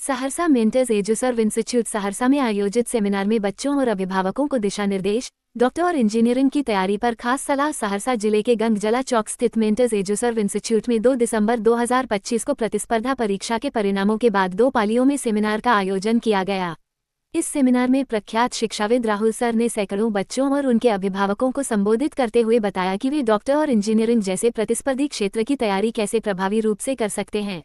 Saharsa mentors एजुसर्व institute Saharsa में आयोजित seminar में बच्चों और अभिभावकों को दिशा निर्देश, डॉक्टर और इंजीनियरिंग की तैयारी पर खास सलाह। सहरसा जिले के गंगजला चौक स्थित मेंटर्स एजुसर्व इंस्टीट्यूट में 2 दिसंबर 2025 को प्रतिस्पर्धा परीक्षा के परिणामों के बाद 2 पालियों में सेमिनार का आयोजन किया गया। इस सेमिनार में प्रख्यात शिक्षाविद राहुल सर ने सैकड़ों बच्चों और उनके अभिभावकों को संबोधित करते हुए बताया कि वे डॉक्टर और इंजीनियरिंग जैसे प्रतिस्पर्धी क्षेत्र की तैयारी कैसे प्रभावी रूप से कर सकते हैं।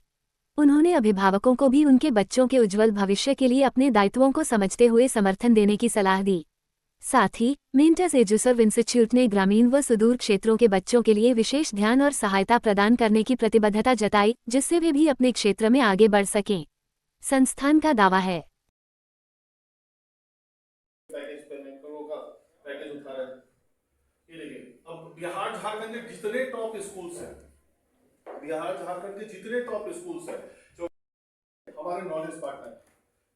उन्होंने अभिभावकों को भी उनके बच्चों के उज्जवल भविष्य के लिए अपने दायित्वों को समझते हुए समर्थन देने की सलाह दी। साथ ही मेंटर्स एजुसर्व इंस्टीट्यूट ने ग्रामीण व सुदूर क्षेत्रों के बच्चों के लिए विशेष ध्यान और सहायता प्रदान करने की प्रतिबद्धता जताई, जिससे वे भी अपने क्षेत्र में आगे बढ़ सकें। संस्थान का दावा है। पैकेज उठा रहे हैं। ये देखिए, अब बिहार झारखंड के जितने टॉप स्कूल्स हैं, बिहार झारखंड के जितने टॉप स्कूल्स हैं, जो हमारे नॉलेज पार्टनर,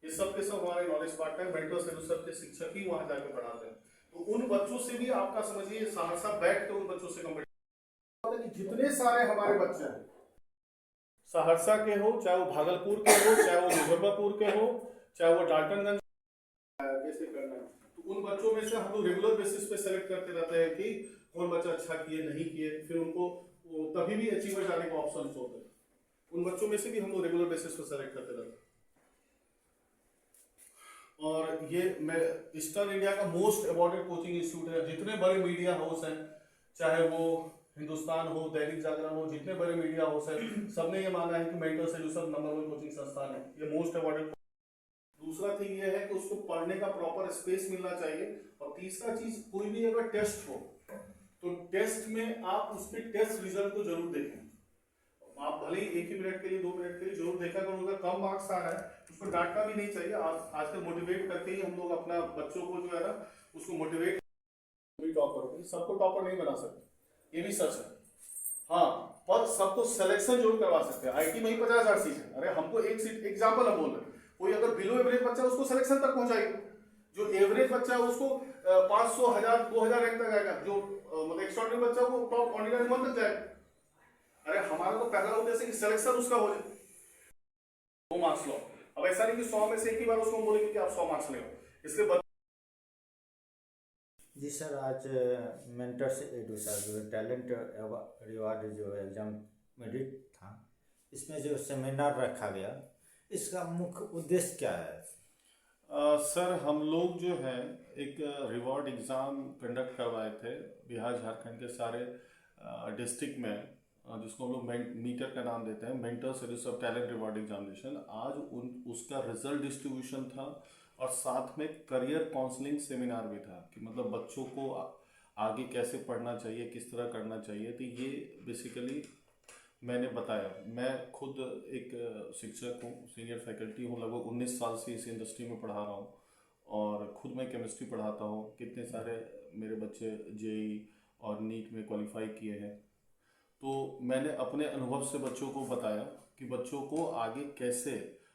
ये सब के सब हमारे नॉलेज पार्टनर मेंटर्स एजुसर्व के शिक्षक ही वहां जाकर पढ़ाते हैं। तो उन बच्चों से भी आपका समझिए सहरसा बैठ के उन बच्चों से कंपटीशन, जितने सारे हमारे बच्चे हैं सहरसा के हो, चाहे वो भागलपुर के हो, चाहे वो मुजफ्फरपुर के हो, चाहे वो डाल्टनगंज, कैसे करना है, तो उन बच्चों में से हम लोग रेगुलर बेसिस पे सेलेक्ट करते रहते हैं कि कौन बच्चा अच्छा किए नहीं किए, फिर उनको तभी भी अचीवर जाने का ऑप्शन होते हैं। उन बच्चों में से भी हम लोग रेगुलर बेसिस पे सेलेक्ट करते रहते हैं। और ये मैं ईस्टर्न इंडिया का मोस्ट अवॉर्डेड कोचिंग इंस्टीट्यूट है। जितने बड़े मीडिया हाउस हैं, चाहे वो हिंदुस्तान हो, दैनिक जागरण हो, जितने बड़े मीडिया हाउस हैं, सबने ये माना है कि मेंटर्स एजुसर्व नंबर 1 कोचिंग संस्थान है। ये मोस्ट अवॉर्डेड। दूसरा थिंग ये है कि उसको पढ़ने का प्रॉपर स्पेस मिलना चाहिए। और तीसरा चीज, कोई भी अगर टेस्ट हो तो टेस्ट में आप उसके टेस्ट रिजल्ट को जरूर देखें। आप भले ही 1 ही मिनट के लिए 2 मिनट के लिए जरूर देखा करो। अगर कम मार्क्स आ रहा है उसको डांटना भी नहीं चाहिए। आजकल मोटिवेट करके ही हम लोग अपना बच्चों को जो है ना उसको मोटिवेट टॉपर, सबको टॉपर नहीं बना सकते, ये भी सच है। हाँ, पर सबको सिलेक्शन जरूर करवा सकते हैं। आईटी में ही 50,000 सीट है। अरे हमको एक सीट एग्जाम्पल हम बोल रहे हैं, कोई अगर बिलो एवरेज बच्चा उसको सिलेक्शन तक पहुंचाएगा, जो एवरेज बच्चा है उसको 500, 1000, 2000 रैंक तक आएगा, जो मतलब एक्स्ट्राऑर्डिनरी बच्चा वो टॉप ऑर्डिनरी 1 तक जाएगा। अरे हमारा तो पहला उद्देश्य कि सिलेक्शन उसका हो जाए। 100 मार्क्स लो। अब ऐसा नहीं कि 100 में से एक ही बार उसको बोलेंगे कि आप 100 मार्क्स ले, इसलिए जी सर, आज मेंटर्स एजुसर्व टैलेंट रिवार्ड जो एग्जाम मेरिट था, इसमें जो सेमिनार रखा गया, इसका मुख्य उद्देश्य क्या है? सर, हम लोग जो है एक रिवॉर्ड एग्ज़ाम कंडक्ट करवाए थे बिहार झारखंड के सारे डिस्ट्रिक्ट में, जिसको हम लोग मीटर का नाम देते हैं, मेंटर्स एजुसर्व टैलेंट रिवॉर्ड एग्जामिनेशन। आज उसका रिजल्ट डिस्ट्रीब्यूशन था और साथ में करियर काउंसलिंग सेमिनार भी था कि मतलब बच्चों को आगे कैसे पढ़ना चाहिए, किस तरह करना चाहिए। तो ये बेसिकली मैंने बताया। मैं खुद एक शिक्षक हूँ, सीनियर फैकल्टी हूँ, लगभग 19 साल से इस इंडस्ट्री में पढ़ा रहा हूँ और खुद मैं केमिस्ट्री पढ़ाता हूँ। कितने सारे मेरे बच्चे जेई और नीट में क्वालिफाई किए हैं। तो मैंने अपने अनुभव से बच्चों को बताया कि बच्चों को आगे कैसे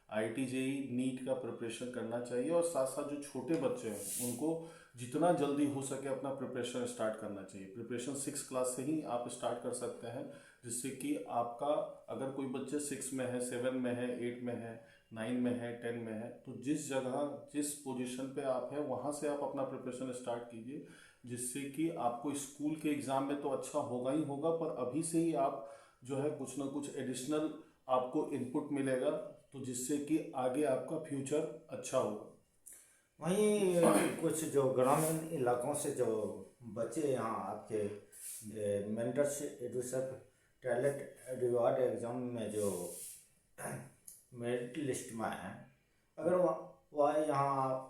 आईटी जेई नीट का प्रिपरेशन करना चाहिए और साथ साथ जो छोटे बच्चे हैं उनको जितना जल्दी हो सके अपना प्रिपरेशन स्टार्ट करना चाहिए। प्रिपरेशन 6 क्लास से ही आप स्टार्ट कर सकते हैं, जिससे कि आपका अगर कोई बच्चे 6 में है, 7 में है, 8 में है, 9 में है, 10 में है, तो जिस जगह जिस पोजीशन पे आप हैं वहाँ से आप अपना प्रिपरेशन स्टार्ट कीजिए, जिससे कि आपको स्कूल के एग्ज़ाम में तो अच्छा होगा ही होगा, पर अभी से ही आप जो है कुछ ना कुछ एडिशनल आपको इनपुट मिलेगा, तो जिससे कि आगे आपका फ्यूचर अच्छा होगा। वहीं कुछ जो ग्रामीण इलाकों से जो बच्चे यहाँ आपके मेंटर्स एजुसर्व टैलेंट रिवार्ड एग्जाम में जो मेरिट लिस्ट में है, अगर वह यहाँ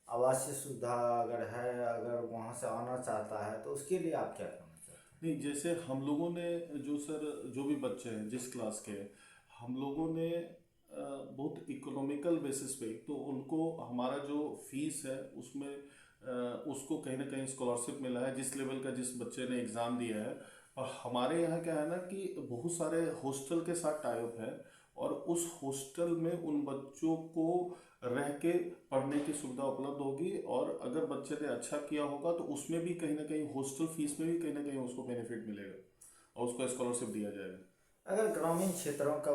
आवासीय सुविधा अगर है, अगर वहाँ से आना चाहता है तो उसके लिए आप क्या करना चाहते हैं? नहीं, जैसे हम लोगों ने जो सर जो भी बच्चे हैं जिस क्लास के, हम लोगों ने बहुत इकोनॉमिकल बेसिस पे, तो उनको हमारा जो फीस है उसमें उसको कहीं ना कहीं स्कॉलरशिप मिला है जिस लेवल का जिस बच्चे ने एग्ज़ाम दिया है। और हमारे यहाँ क्या है ना कि बहुत सारे हॉस्टल के साथ टाई अप है और उस हॉस्टल में उन बच्चों को रह के पढ़ने की सुविधा उपलब्ध होगी। और अगर बच्चे ने अच्छा किया होगा तो उसमें भी कहीं ना कहीं हॉस्टल फीस में भी कहीं ना कहीं उसको बेनिफिट मिलेगा और उसको स्कॉलरशिप दिया जाएगा। अगर ग्रामीण क्षेत्रों का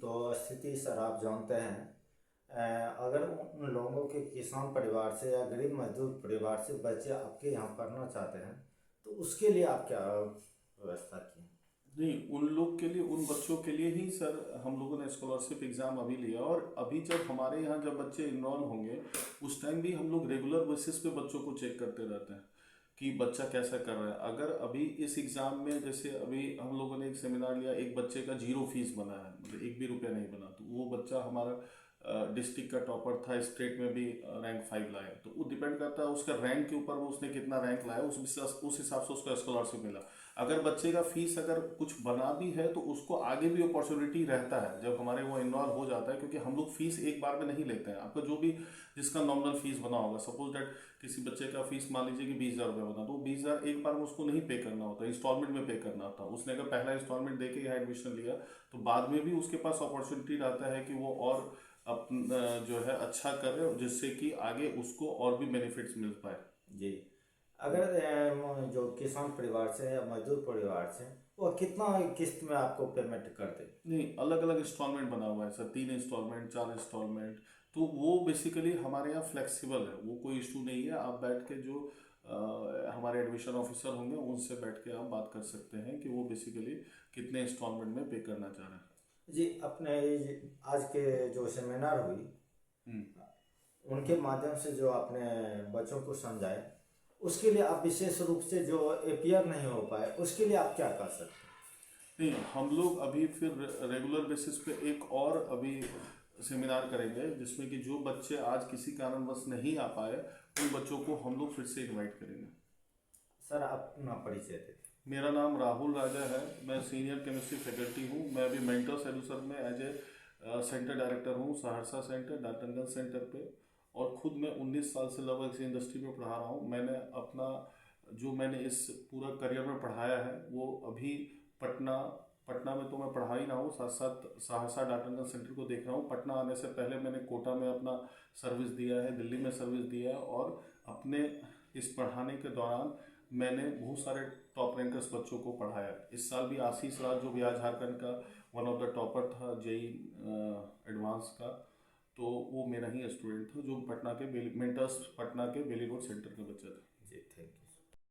तो स्थिति सर आप जानते हैं अगर उन लोगों के किसान परिवार से या गरीब मजदूर परिवार से बच्चे आपके यहाँ पढ़ना चाहते हैं तो उसके लिए आप क्या व्यवस्था की? नहीं, उन लोग के लिए, उन बच्चों के लिए ही सर हम लोगों ने स्कॉलरशिप एग्ज़ाम अभी लिया। और अभी जब हमारे यहाँ जब बच्चे इनरोल होंगे उस टाइम भी हम लोग रेगुलर बेसिस पे बच्चों को चेक करते रहते हैं कि बच्चा कैसा कर रहा है। अगर अभी इस एग्ज़ाम में जैसे अभी हम लोगों ने एक सेमिनार लिया, एक बच्चे का 0 फीस बना है, मतलब एक भी रुपया नहीं बना, तो वो बच्चा हमारा डिस्ट्रिक्ट का टॉपर था, स्टेट में भी रैंक 5 लाया। तो वो डिपेंड करता है उसका रैंक के ऊपर, वो उसने कितना रैंक लाया उस हिसाब से उसको स्कॉलरशिप मिला। अगर बच्चे का फीस अगर कुछ बना भी है तो उसको आगे भी अपॉर्चुनिटी रहता है जब हमारे वो इन्वॉल्व हो जाता है, क्योंकि हम लोग फीस एक बार में नहीं लेते हैं। आपका जो भी जिसका नॉमिनल फीस बना होगा, सपोज दैट किसी बच्चे का फीस मान लीजिए कि 20,000 रुपये बना, तो 20,000 एक बार में उसको नहीं पे करना होता, इंस्टॉलमेंट में पे करना होता। उसने अगर पहला इंस्टॉलमेंट दे के यहाँ एडमिशन लिया तो बाद में भी उसके पास अपॉर्चुनिटी रहता है कि वो और अपना जो है अच्छा करे, जिससे कि आगे उसको और भी बेनिफिट्स मिल पाए। जी। अगर जो किसान परिवार से या मजदूर परिवार से, वो कितना किस्त में आपको पेमेंट करते? नहीं, अलग अलग इंस्टॉलमेंट बना हुआ है सर, 3 इंस्टॉलमेंट, 4 इंस्टॉलमेंट। तो वो बेसिकली हमारे यहाँ फ्लेक्सिबल है, वो कोई इशू नहीं है। आप बैठ के जो हमारे एडमिशन ऑफिसर होंगे उनसे बैठ के आप बात कर सकते हैं कि वो बेसिकली कितने इंस्टॉलमेंट में पे करना चाह रहे हैं। जी। अपने आज के जो सेमिनार हुई हम्म। उनके माध्यम से जो आपने बच्चों को समझाए, उसके लिए आप विशेष रूप से जो एपीआर नहीं हो पाए उसके लिए आप क्या कर सकते हैं? नहीं, हम लोग अभी फिर रेगुलर बेसिस पे एक और अभी सेमिनार करेंगे जिसमें कि जो बच्चे आज किसी कारणवश नहीं आ पाए उन बच्चों को हम लोग फिर से इनवाइट करेंगे। सर अपना परिचय दें। मेरा नाम राहुल राजा है, मैं सीनियर केमिस्ट्री फैकल्टी हूँ। मैं अभी मेंटर्स एडुसर में एज ए सेंटर डायरेक्टर हूँ, सहरसा सेंटर, डाल्टनगंज सेंटर पे। और खुद मैं 19 साल से लगभग इसी इंडस्ट्री में पढ़ा रहा हूँ। मैंने अपना जो मैंने इस पूरा करियर में पढ़ाया है वो अभी पटना पटना में तो मैं पढ़ा ही रहा हूँ, साथ साथ सहरसा डाल्टनगंज सेंटर को देख रहा हूँ। पटना आने से पहले मैंने कोटा में अपना सर्विस दिया है, दिल्ली में सर्विस दिया है। और अपने इस पढ़ाने के दौरान मैंने बहुत सारे टॉप रैंकर्स बच्चों को पढ़ाया। इस साल भी आशीष राज जो बिहार झारखंड का वन ऑफ द टॉपर था जेई एडवांस का, तो वो मेरा ही स्टूडेंट था जो पटना के मेंटर्स पटना के बेली रोड सेंटर का बच्चा था। जी, थैंक यू।